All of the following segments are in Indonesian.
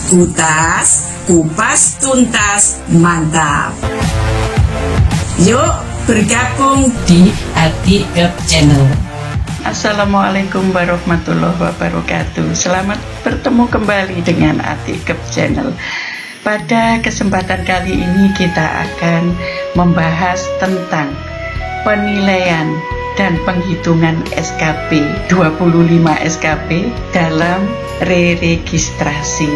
Kutas, kupas, tuntas, mantap. Yuk bergabung di Atikep Channel. Assalamualaikum warahmatullahi wabarakatuh. Selamat bertemu kembali dengan Atikep Channel. Pada kesempatan kali ini kita akan membahas tentang penilaian dan penghitungan SKP 25 SKP dalam re-registrasi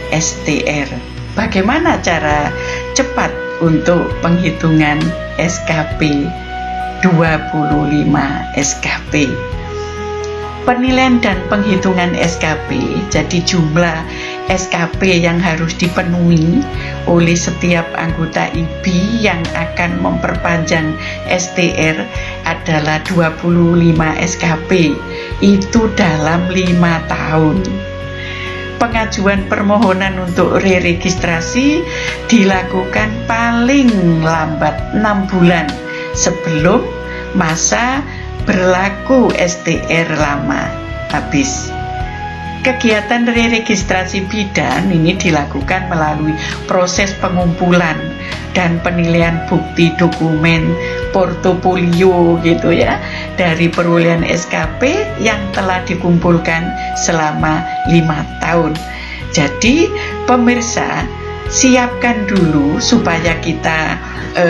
STR. Bagaimana cara cepat untuk penghitungan SKP 25 SKP? Penilaian dan penghitungan SKP, jadi jumlah SKP yang harus dipenuhi oleh setiap anggota IBI yang akan memperpanjang STR adalah 25 SKP, itu dalam 5 tahun. Pengajuan permohonan untuk re-registrasi dilakukan paling lambat 6 bulan sebelum masa berlaku STR lama habis. Kegiatan re-registrasi bidan ini dilakukan melalui proses pengumpulan dan penilaian bukti dokumen portofolio gitu ya, dari perolehan SKP yang telah dikumpulkan selama 5 tahun. Jadi pemirsa, siapkan dulu supaya kita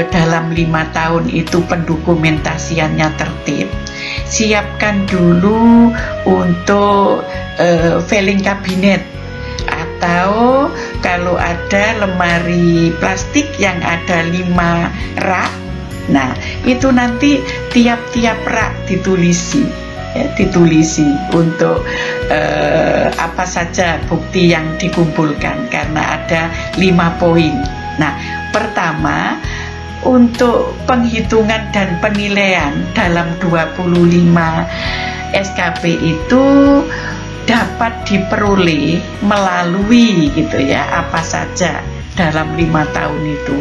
dalam 5 tahun itu pendokumentasiannya tertib. Siapkan dulu untuk filing kabinet, atau kalau ada lemari plastik yang ada 5 rak, nah itu nanti tiap-tiap rak ditulisi ya, ditulisi untuk apa saja bukti yang dikumpulkan, karena ada 5 poin. Nah, pertama, untuk penghitungan dan penilaian dalam 25 SKP itu dapat diperoleh melalui gitu ya, apa saja dalam 5 tahun itu.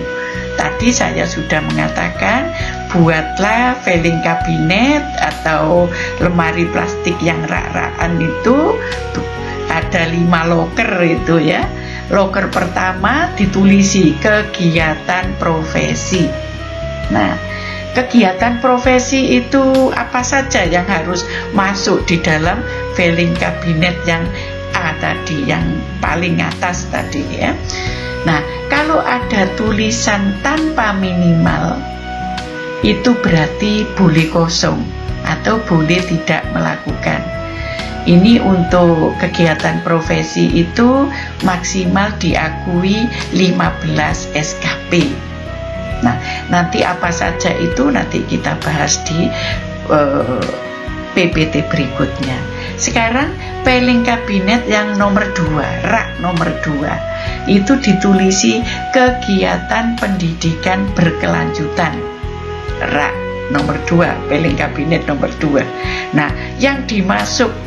Tadi saya sudah mengatakan, buatlah filing kabinet atau lemari plastik yang rak-rakan itu, ada 5 loker itu ya. Loker pertama ditulisi kegiatan profesi. Nah, kegiatan profesi itu apa saja yang harus masuk di dalam filing kabinet yang A tadi, yang paling atas tadi ya. Nah, kalau ada tulisan tanpa minimal, itu berarti boleh kosong atau boleh tidak melakukan. Ini untuk kegiatan profesi itu maksimal diakui 15 SKP. Nah, nanti apa saja itu nanti kita bahas di PPT berikutnya. Sekarang filing kabinet yang nomor 2, rak nomor 2, itu ditulisi kegiatan pendidikan berkelanjutan. Rak nomor 2, filing kabinet nomor 2. Nah, yang dimasukkan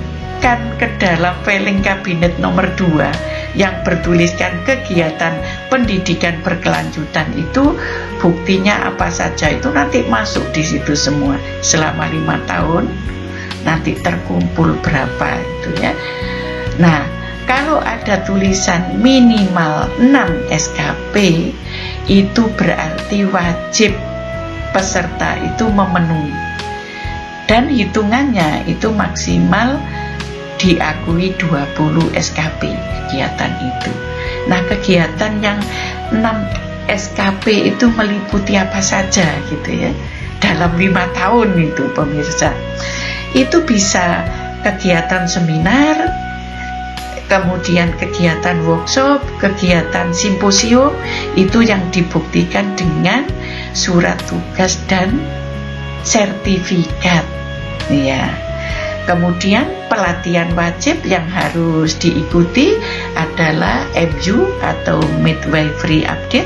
ke dalam filing kabinet nomor 2 yang bertuliskan kegiatan pendidikan berkelanjutan itu buktinya apa saja, itu nanti masuk di situ semua selama 5 tahun, nanti terkumpul berapa itu ya. Nah, kalau ada tulisan minimal 6 SKP, itu berarti wajib peserta itu memenuhi, dan hitungannya itu maksimal diakui 20 SKP kegiatan itu. Nah, kegiatan yang 6 SKP itu meliputi apa saja gitu ya dalam 5 tahun itu pemirsa. Itu bisa kegiatan seminar, kemudian kegiatan workshop, kegiatan simposium, itu yang dibuktikan dengan surat tugas dan sertifikat ya. Kemudian pelatihan wajib yang harus diikuti adalah MU atau midwifery update.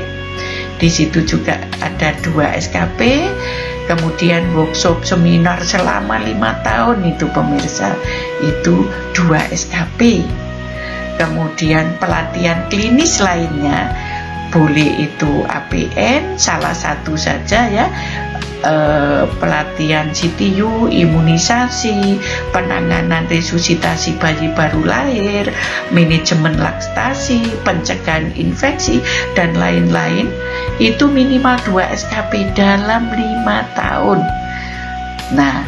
Di situ juga ada 2 SKP. Kemudian workshop seminar selama 5 tahun itu pemirsa, itu 2 SKP. Kemudian pelatihan klinis lainnya boleh itu APN salah satu saja ya, pelatihan CTU, imunisasi, penanganan resusitasi bayi baru lahir, manajemen laktasi, pencegahan infeksi, dan lain-lain, itu minimal 2 SKP dalam 5 tahun. Nah,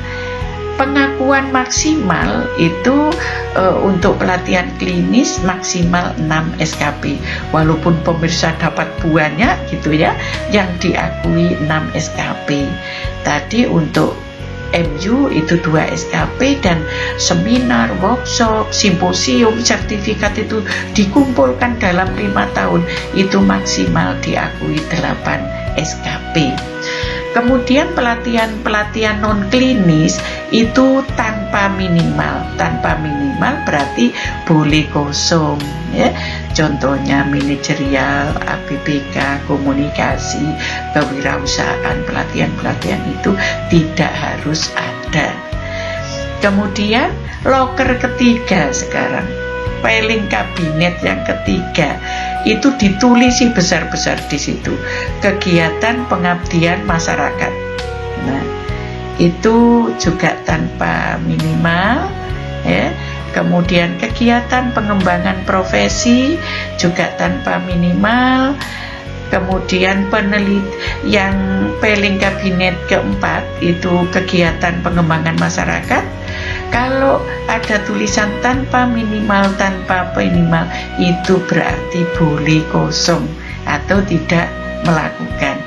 pengakuan maksimal itu untuk pelatihan klinis maksimal 6 SKP, walaupun pemirsa dapat banyak gitu ya, yang diakui 6 SKP. Tadi untuk MU itu 2 SKP, dan seminar, workshop, simposium, sertifikat itu dikumpulkan dalam 5 tahun, itu maksimal diakui 8 SKP. Kemudian pelatihan non klinis itu tanpa minimal berarti boleh kosong ya. Contohnya manajerial, APBK, komunikasi, kewirausahaan, pelatihan itu tidak harus ada. Kemudian loker ketiga sekarang, filing kabinet yang ketiga itu ditulisi besar-besar di situ, kegiatan pengabdian masyarakat. Nah, itu juga tanpa minimal ya. Kemudian kegiatan pengembangan profesi juga tanpa minimal. Kemudian yang filing kabinet keempat itu kegiatan pengembangan masyarakat. Kalau ada tulisan tanpa minimal itu berarti boleh kosong atau tidak melakukan.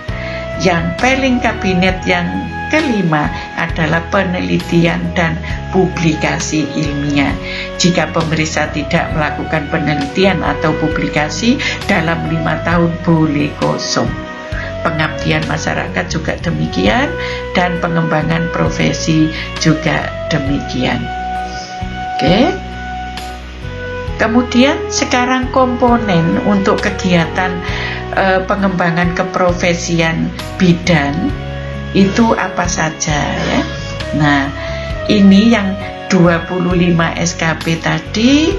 Yang filing kabinet yang kelima adalah penelitian dan publikasi ilmiah. Jika pemeriksa tidak melakukan penelitian atau publikasi dalam 5 tahun boleh kosong. Pengabdian masyarakat juga demikian, dan pengembangan profesi juga demikian. Oke. Kemudian sekarang komponen untuk kegiatan pengembangan keprofesian bidan itu apa saja ya. Nah, ini yang 25 SKP tadi,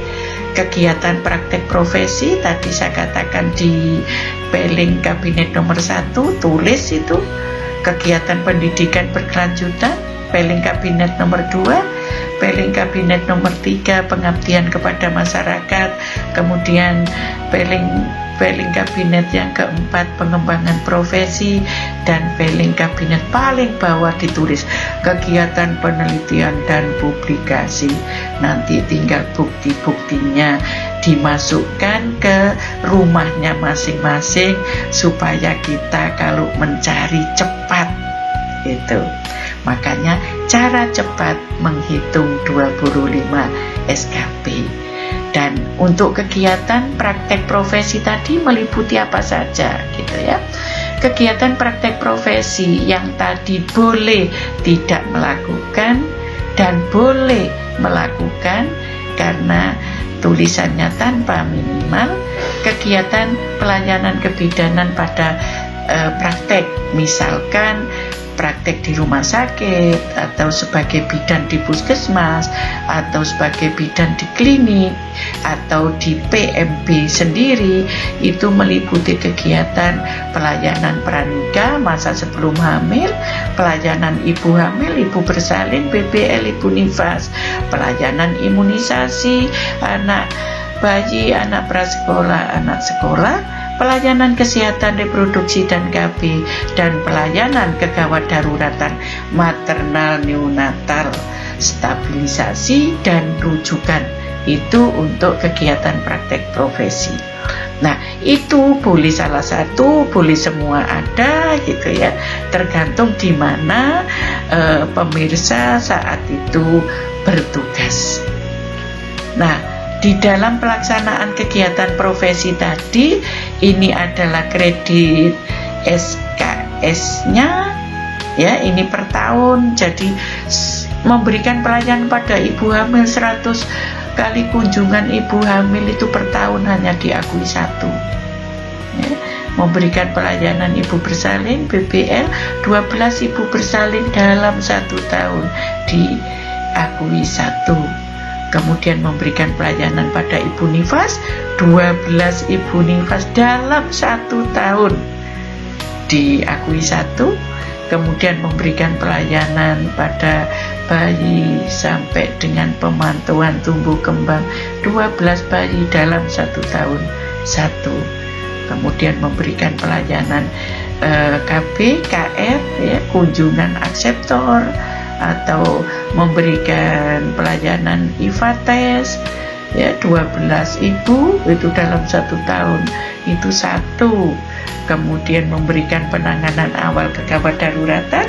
kegiatan praktek profesi tadi saya katakan di filing kabinet nomor 1 tulis itu, kegiatan pendidikan berkelanjutan filing kabinet nomor 2, filing kabinet nomor 3 pengabdian kepada masyarakat, kemudian filing kabinet yang keempat pengembangan profesi, dan filing kabinet paling bawah ditulis kegiatan penelitian dan publikasi. Nanti tinggal bukti-buktinya dimasukkan ke rumahnya masing-masing supaya kita kalau mencari cepat itu. Makanya cara cepat menghitung 25 SKP. Dan untuk kegiatan praktek profesi tadi meliputi apa saja gitu ya. Kegiatan praktek profesi yang tadi boleh tidak melakukan dan boleh melakukan karena tulisannya tanpa minimal. Kegiatan pelayanan kebidanan pada praktek, misalkan praktek di rumah sakit, atau sebagai bidan di puskesmas, atau sebagai bidan di klinik, atau di PMB sendiri, itu meliputi kegiatan pelayanan pranikah, masa sebelum hamil, pelayanan ibu hamil, ibu bersalin, BBL, ibu nifas, pelayanan imunisasi anak bayi, anak prasekolah, anak sekolah, pelayanan kesehatan reproduksi dan KB, dan pelayanan kegawat daruratan maternal neonatal, stabilisasi dan rujukan. Itu untuk kegiatan praktek profesi. Nah, itu boleh salah satu, boleh semua ada gitu ya, tergantung di mana pemirsa saat itu bertugas. Nah, di dalam pelaksanaan kegiatan profesi tadi, ini adalah kredit SKS-nya ya, ini per tahun. Jadi memberikan pelayanan pada ibu hamil 100 kali kunjungan ibu hamil itu per tahun hanya diakui 1 ya. Memberikan pelayanan ibu bersalin BBL 12 ibu bersalin dalam 1 tahun diakui 1. Kemudian memberikan pelayanan pada ibu nifas 12 Ibu Nifas dalam 1 tahun diakui 1, kemudian memberikan pelayanan pada bayi sampai dengan pemantauan tumbuh kembang 12 bayi dalam 1 tahun 1, kemudian memberikan pelayanan KB, KR, ya, kunjungan akseptor, atau memberikan pelayanan IFATES, ya, 12 ibu itu dalam 1 tahun itu 1, kemudian memberikan penanganan awal kegawat daruratan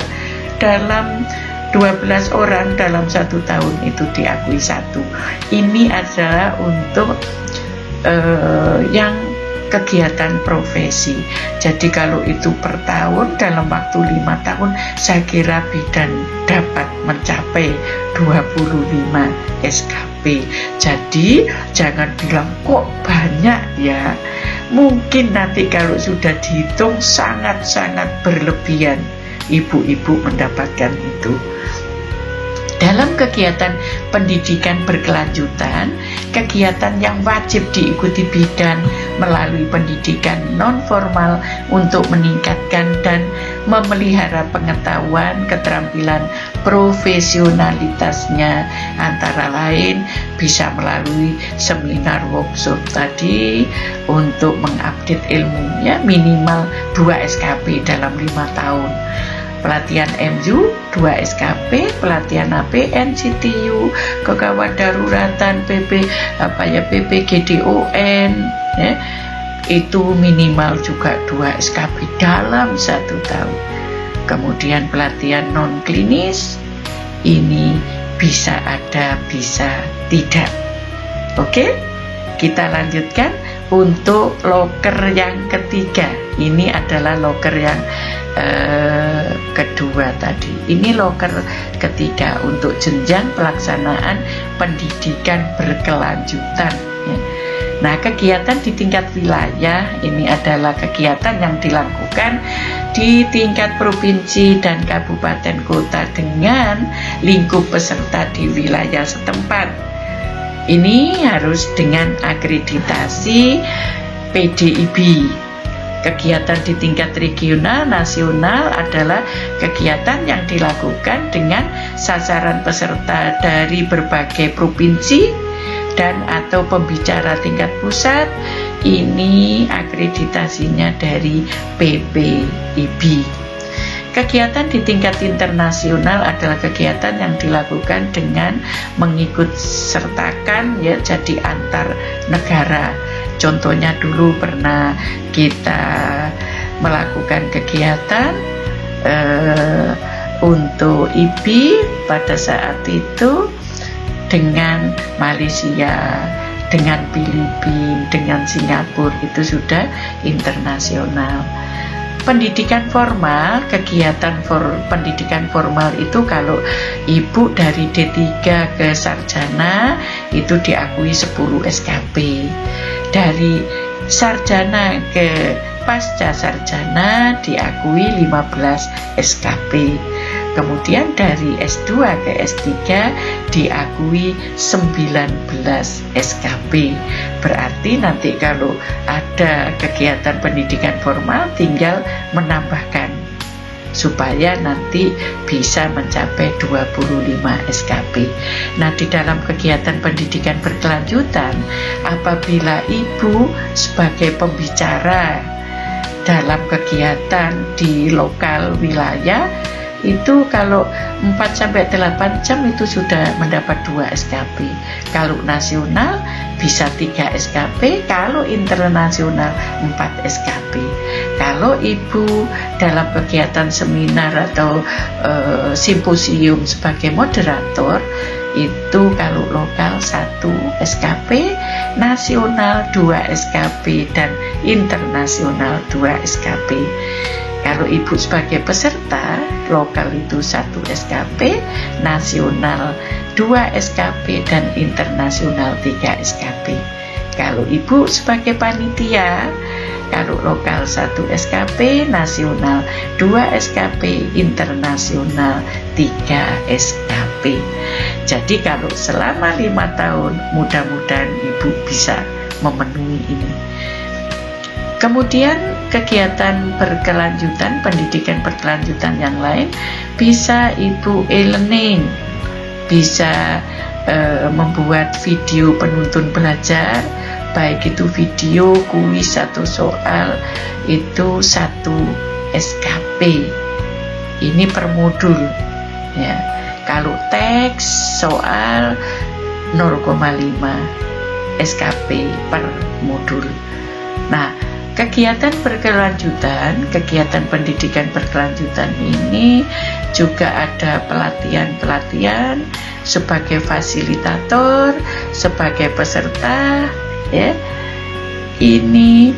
dalam 12 orang dalam 1 tahun itu diakui 1. Ini adalah untuk yang kegiatan profesi. Jadi kalau itu per tahun dalam waktu 5 tahun, saya kira bidan dapat mencapai 25 SKP. Jadi jangan bilang kok banyak ya. Mungkin nanti kalau sudah dihitung sangat-sangat berlebihan ibu-ibu mendapatkan itu. Dalam kegiatan pendidikan berkelanjutan, kegiatan yang wajib diikuti bidan melalui pendidikan non-formal untuk meningkatkan dan memelihara pengetahuan, keterampilan, profesionalitasnya, antara lain bisa melalui seminar workshop tadi untuk mengupdate ilmunya minimal 2 SKP dalam 5 tahun. Pelatihan MU 2 SKP, pelatihan APN, CTU, kegawat daruratan, PPGDON, ya, itu minimal juga 2 SKP dalam 1 tahun. Kemudian pelatihan non klinis ini bisa ada, bisa tidak. Oke, kita lanjutkan untuk loker yang ketiga. Ini adalah loker yang kedua tadi. Ini loker ketiga untuk jenjang pelaksanaan pendidikan berkelanjutan, ya. Nah, kegiatan di tingkat wilayah ini adalah kegiatan yang dilakukan di tingkat provinsi dan kabupaten kota dengan lingkup peserta di wilayah setempat. Ini harus dengan akreditasi PDIB. Kegiatan di tingkat regional, nasional adalah kegiatan yang dilakukan dengan sasaran peserta dari berbagai provinsi dan atau pembicara tingkat pusat. Ini akreditasinya dari PPIB. Kegiatan di tingkat internasional adalah kegiatan yang dilakukan dengan mengikut sertakan, ya, jadi antar negara. Contohnya dulu pernah kita melakukan kegiatan untuk IBI pada saat itu dengan Malaysia, dengan Filipina, dengan Singapura, itu sudah internasional. Pendidikan formal, kegiatan pendidikan formal itu kalau ibu dari D3 ke sarjana itu diakui 10 SKP. Dari sarjana ke pasca sarjana diakui 15 SKP. Kemudian dari S2 ke S3 diakui 19 SKP. Berarti nanti kalau ada kegiatan pendidikan formal tinggal menambahkan supaya nanti bisa mencapai 25 SKP. Nah, di dalam kegiatan pendidikan berkelanjutan, apabila ibu sebagai pembicara dalam kegiatan di lokal wilayah, itu kalau 4-8 jam itu sudah mendapat 2 SKP. Kalau nasional bisa 3 SKP, kalau internasional 4 SKP. Kalau ibu dalam kegiatan seminar atau simposium sebagai moderator, itu kalau lokal 1 SKP, nasional 2 SKP, dan internasional 2 SKP. Kalau ibu sebagai peserta, lokal itu 1 SKP, nasional 2 SKP, dan internasional 3 SKP. Kalau ibu sebagai panitia, kalau lokal 1 SKP, nasional 2 SKP, internasional 3 SKP. Jadi kalau selama 5 tahun, mudah-mudahan ibu bisa memenuhi ini. Kemudian kegiatan berkelanjutan, pendidikan berkelanjutan yang lain bisa Ibu e-learning, bisa membuat video penuntun belajar, baik itu video, kuis, satu soal itu 1 SKP. Ini per modul ya. Kalau teks soal 0,5 SKP per modul. Nah, kegiatan berkelanjutan, kegiatan pendidikan berkelanjutan ini juga ada pelatihan-pelatihan sebagai fasilitator, sebagai peserta ya. Ini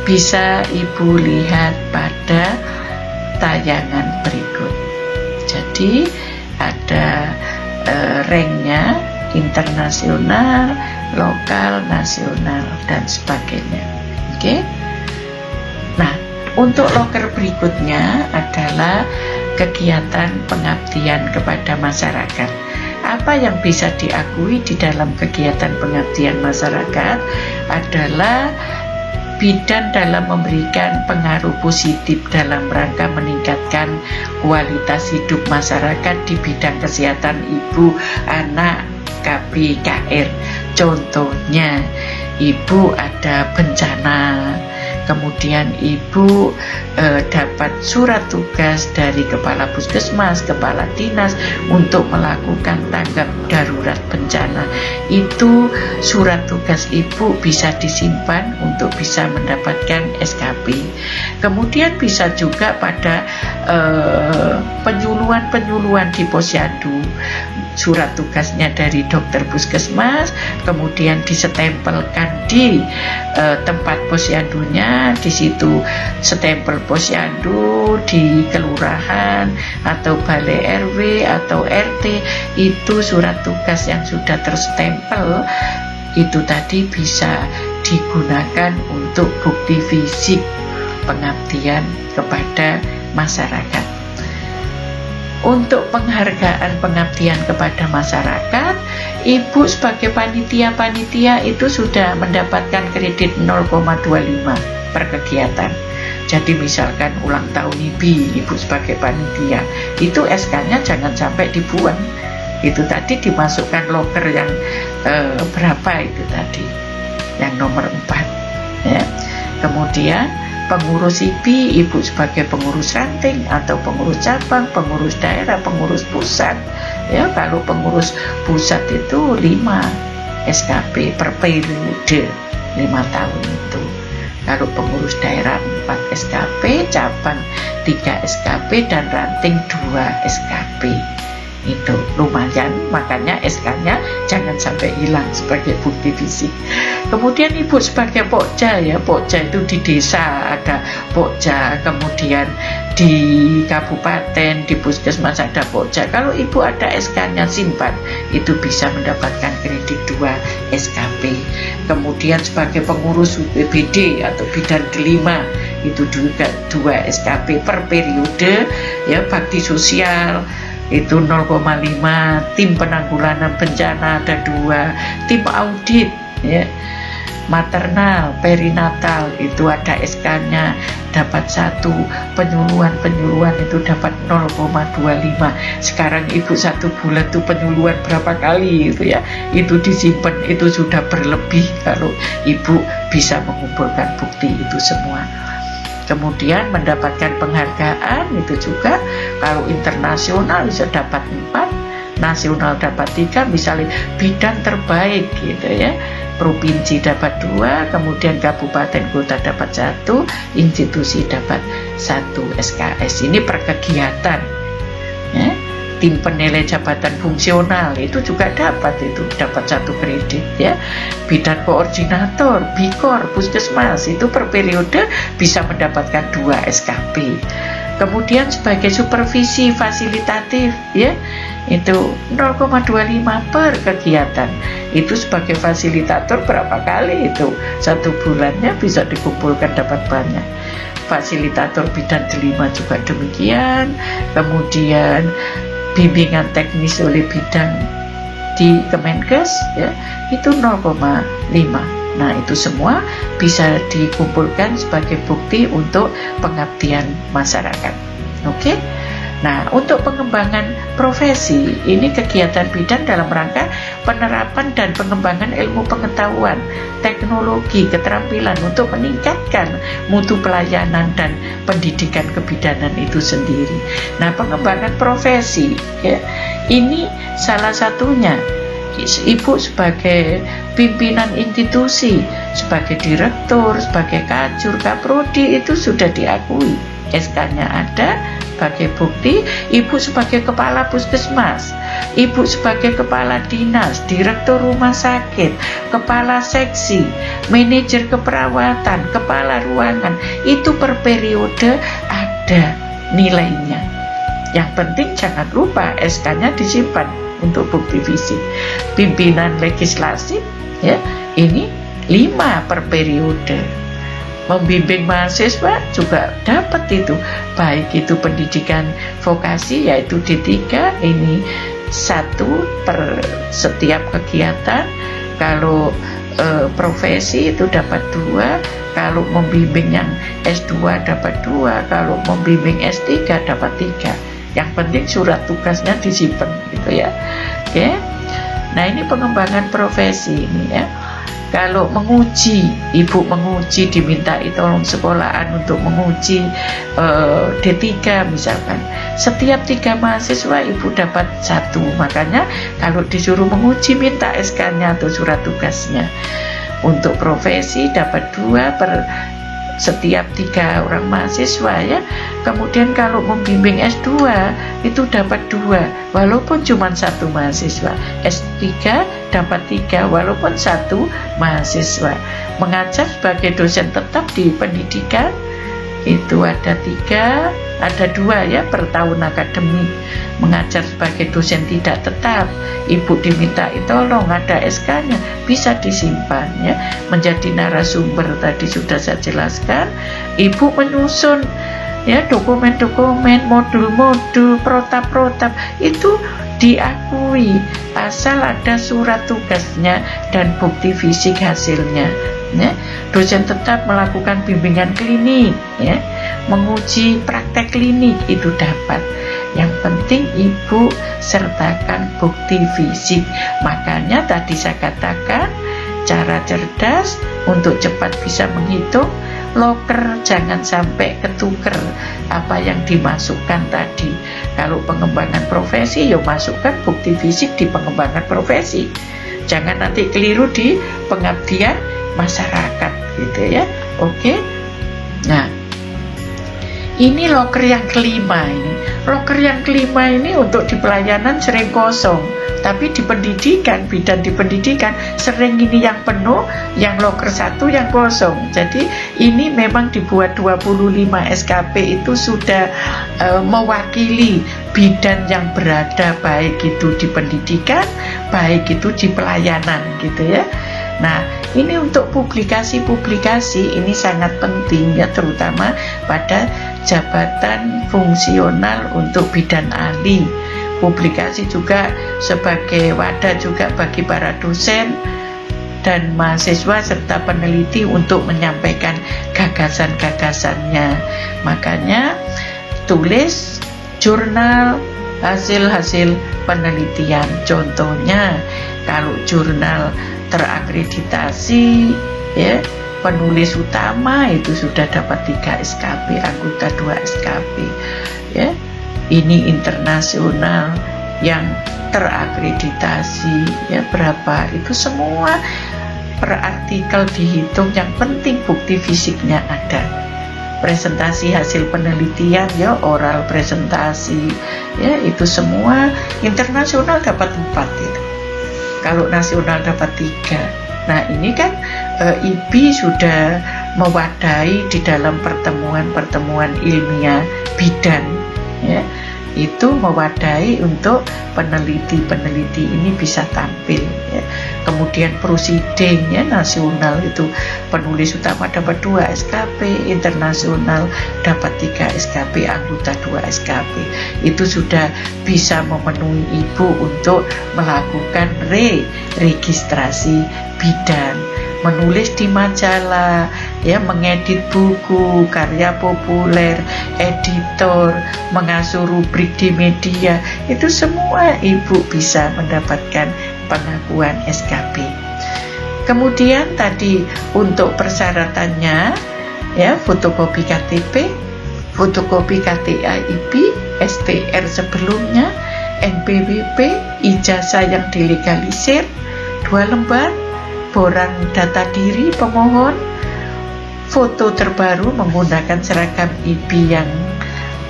bisa Ibu lihat pada tayangan berikut. Jadi ada ranknya internasional, lokal, nasional, dan sebagainya. Oke. Nah, untuk loker berikutnya adalah kegiatan pengabdian kepada masyarakat. Apa yang bisa diakui di dalam kegiatan pengabdian masyarakat adalah bidan dalam memberikan pengaruh positif dalam rangka meningkatkan kualitas hidup masyarakat di bidang kesehatan ibu, anak, KBKR. Contohnya, ibu ada bencana, kemudian ibu dapat surat tugas dari kepala puskesmas, kepala dinas untuk melakukan tanggap darurat bencana. Itu surat tugas ibu bisa disimpan untuk bisa mendapatkan SKP. Kemudian bisa juga pada penyuluhan di posyandu, surat tugasnya dari dokter puskesmas, kemudian disetempelkan di tempat posyandunya, di situ stempel posyandu di kelurahan atau balai RW atau RT, itu surat tugas yang sudah terstempel itu tadi bisa digunakan untuk bukti fisik pengabdian kepada masyarakat. Untuk penghargaan pengabdian kepada masyarakat, ibu sebagai panitia itu sudah mendapatkan kredit 0,25 per kegiatan. Jadi misalkan ulang tahun ibu sebagai panitia, itu SK-nya jangan sampai dibuang. Itu tadi dimasukkan loker yang berapa itu tadi, yang nomor 4 ya. Kemudian pengurus ibu sebagai pengurus ranting atau pengurus cabang, pengurus daerah, pengurus pusat ya. Kalau pengurus pusat itu 5 SKP per periode 5 tahun itu. Kalau pengurus daerah 4 SKP, cabang 3 SKP, dan ranting 2 SKP. Itu lumayan, makanya SK-nya jangan sampai hilang sebagai bukti fisik. Kemudian ibu sebagai pokja ya, pokja itu di desa ada pokja, kemudian di kabupaten, di puskesmas ada pokja. Kalau ibu ada SK-nya simpan, itu bisa mendapatkan kredit 2 SKP. Kemudian sebagai pengurus BPD atau bidan delima, itu juga 2 SKP per periode ya. Bakti sosial itu 0,5, tim penanggulangan bencana ada 2, tim audit ya, maternal, perinatal itu ada SK-nya dapat 1, penyuluhan itu dapat 0,25. Sekarang ibu 1 bulan tuh penyuluhan berapa kali itu ya, itu disimpan, itu sudah berlebih kalau ibu bisa mengumpulkan bukti itu semua. Kemudian mendapatkan penghargaan itu juga, kalau internasional bisa dapat 4, nasional dapat 3, misalnya bidan terbaik gitu ya, provinsi dapat 2, kemudian kabupaten kota dapat 1, institusi dapat 1 SKS. Ini per kegiatan ya. Tim penilai jabatan fungsional itu juga dapat 1 kredit ya. Bidan koordinator, bikor, puskesmas itu per periode bisa mendapatkan 2 SKP. Kemudian sebagai supervisi fasilitatif ya, itu 0,25 per kegiatan. Itu sebagai fasilitator berapa kali itu, 1 bulannya bisa dikumpulkan dapat banyak. Fasilitator bidan delima juga demikian. Kemudian bimbingan teknis oleh bidang di Kemenkes ya itu 0,5. Nah, itu semua bisa dikumpulkan sebagai bukti untuk pengabdian masyarakat. Oke? Nah, untuk pengembangan profesi, ini kegiatan bidan dalam rangka penerapan dan pengembangan ilmu pengetahuan, teknologi, keterampilan untuk meningkatkan mutu pelayanan dan pendidikan kebidanan itu sendiri. Nah, pengembangan profesi, ya, ini salah satunya. Ibu sebagai pimpinan institusi, sebagai direktur, sebagai kajur, kaprodi itu sudah diakui. SK-nya ada sebagai bukti. Ibu sebagai kepala puskesmas, ibu sebagai kepala dinas, direktur rumah sakit, kepala seksi, manajer keperawatan, kepala ruangan, itu per periode ada nilainya. Yang penting jangan lupa SK-nya disimpan untuk bukti fisik. Pimpinan legislasi ya, ini 5 per periode. Membimbing mahasiswa juga dapat itu, baik itu pendidikan vokasi yaitu D3, ini 1 per setiap kegiatan. Kalau profesi itu dapat 2, kalau membimbing yang S2 dapat 2, kalau membimbing S3 dapat 3. Yang penting surat tugasnya disimpan gitu ya. Oke. Nah, ini pengembangan profesi ini ya. Kalau menguji, ibu menguji, dimintai tolong sekolahan untuk menguji D3 misalkan. Setiap 3 mahasiswa ibu dapat 1. Makanya kalau disuruh menguji minta SK-nya atau surat tugasnya. Untuk profesi dapat 2 per setiap 3 orang mahasiswa ya. Kemudian kalau membimbing S2 itu dapat 2 walaupun cuma 1 mahasiswa. S3 dapat 3 walaupun 1 mahasiswa. Mengajar sebagai dosen tetap di pendidikan itu ada 3, ada 2 ya per tahun akademik. Mengajar sebagai dosen tidak tetap, ibu diminta tolong ada SK-nya, bisa disimpan ya. Menjadi narasumber tadi sudah saya jelaskan. Ibu menyusun ya dokumen-dokumen, modul-modul, protap-protap itu diakui asal ada surat tugasnya dan bukti fisik hasilnya ya. Dosen tetap melakukan bimbingan klinik ya, menguji praktek klinik itu dapat. Yang penting ibu sertakan bukti fisik. Makanya tadi saya katakan cara cerdas untuk cepat bisa menghitung. Loker jangan sampai ketuker apa yang dimasukkan tadi. Kalau pengembangan profesi ya masukkan bukti fisik di pengembangan profesi. Jangan nanti keliru di pengabdian masyarakat gitu ya. Oke. Nah, ini loker yang kelima ini. Loker yang kelima ini untuk di pelayanan sering kosong. Tapi di pendidikan, bidan di pendidikan sering ini yang penuh, yang loker 1 yang kosong. Jadi ini memang dibuat 25 SKP itu sudah mewakili bidan yang berada baik itu di pendidikan, baik itu di pelayanan gitu ya. Nah, ini untuk publikasi-publikasi ini sangat penting ya, terutama pada jabatan fungsional untuk bidan ahli. Publikasi juga sebagai wadah juga bagi para dosen dan mahasiswa serta peneliti untuk menyampaikan gagasan-gagasannya. Makanya tulis jurnal hasil-hasil penelitian. Contohnya kalau jurnal terakreditasi ya, penulis utama itu sudah dapat 3 SKP, anggota 2 SKP ya. Ini internasional yang terakreditasi ya, berapa itu semua per artikel dihitung. Yang penting bukti fisiknya ada. Presentasi hasil penelitian ya, oral presentasi ya, itu semua. Internasional dapat 4 itu. Kalau nasional dapat 3. Nah, ini kan IBI sudah mewadahi di dalam pertemuan-pertemuan ilmiah bidan ya, itu mewadahi untuk peneliti-peneliti ini bisa tampil ya. kemudian prosiding ya nasional itu penulis utama dapat 2 SKP, internasional dapat 3 SKP, anggota 2 SKP. Itu sudah bisa memenuhi ibu untuk melakukan registrasi bidan, menulis di majalah, ya, mengedit buku, karya populer, editor, mengasuh rubrik di media, itu semua ibu bisa mendapatkan pengakuan SKP. Kemudian tadi untuk persyaratannya, ya, fotokopi KTP, fotokopi KTAIP, STR sebelumnya, NPWP, ijazah yang dilegalisir 2 lembar, borang data diri pemohon, foto terbaru menggunakan seragam IB yang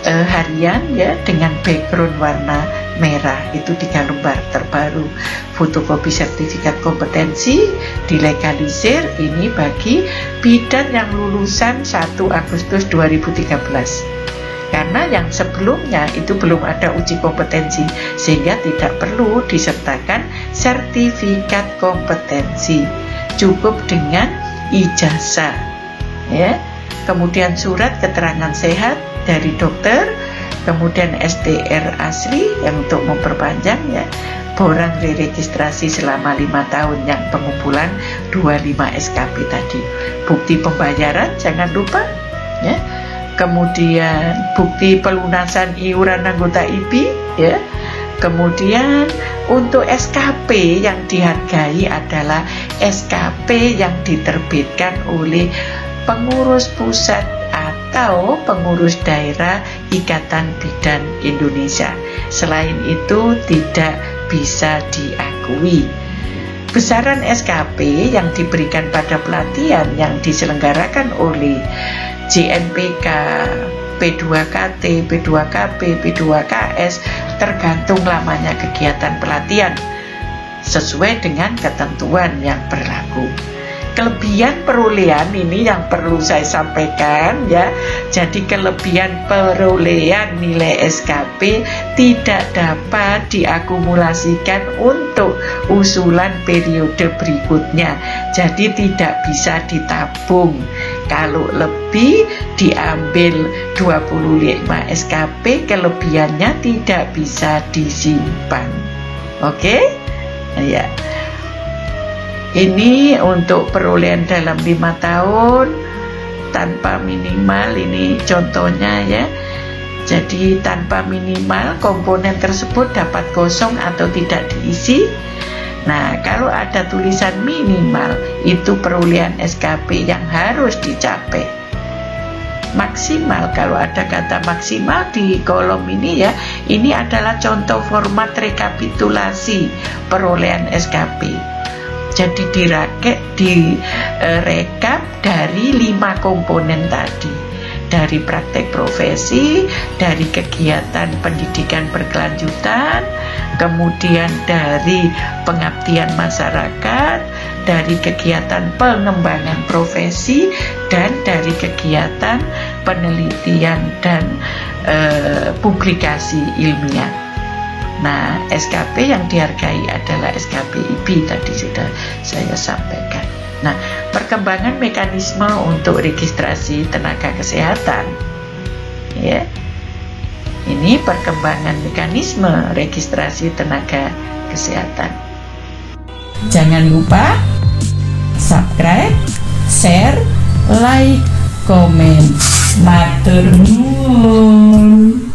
harian ya dengan background warna merah, itu 3 lembar terbaru. Fotokopi sertifikat kompetensi dilegalisir, ini bagi bidan yang lulusan 1 Agustus 2013. Karena yang sebelumnya itu belum ada uji kompetensi, sehingga tidak perlu disertakan sertifikat kompetensi, cukup dengan ijazah, ya. Kemudian surat keterangan sehat dari dokter, kemudian STR asli yang untuk memperpanjang, ya, borang registrasi selama 5 tahun yang pengumpulan 25 SKP tadi, bukti pembayaran jangan lupa, ya. Kemudian bukti pelunasan iuran anggota IB, ya. Kemudian untuk SKP yang dihargai adalah SKP yang diterbitkan oleh pengurus pusat atau pengurus daerah Ikatan Bidan Indonesia. Selain itu tidak bisa diakui. Besaran SKP yang diberikan pada pelatihan yang diselenggarakan oleh JNPK, P2KT, P2KB, P2KS tergantung lamanya kegiatan pelatihan sesuai dengan ketentuan yang berlaku. Kelebihan perolehan ini yang perlu saya sampaikan, ya. Jadi kelebihan perolehan nilai SKP tidak dapat diakumulasikan untuk usulan periode berikutnya. Jadi tidak bisa ditabung. Kalau lebih diambil 25 SKP, kelebihannya tidak bisa disimpan. Oke? Ya. Ini untuk perolehan dalam 5 tahun tanpa minimal, ini contohnya, ya. Jadi tanpa minimal komponen tersebut dapat kosong atau tidak diisi. Nah, kalau ada tulisan minimal, itu perolehan SKP yang harus dicapai. Maksimal, kalau ada kata maksimal di kolom ini, ya, ini adalah contoh format rekapitulasi perolehan SKP. Jadi direkap dari 5 komponen tadi, dari praktek profesi, dari kegiatan pendidikan berkelanjutan, kemudian dari pengabdian masyarakat, dari kegiatan pengembangan profesi, dan dari kegiatan penelitian dan publikasi ilmiah. Nah, SKP yang dihargai adalah SKP IB tadi sudah saya sampaikan. Nah, perkembangan mekanisme untuk registrasi tenaga kesehatan, ya. Ini perkembangan mekanisme registrasi tenaga kesehatan. Jangan lupa subscribe, share, like, komen. Matur nuwun.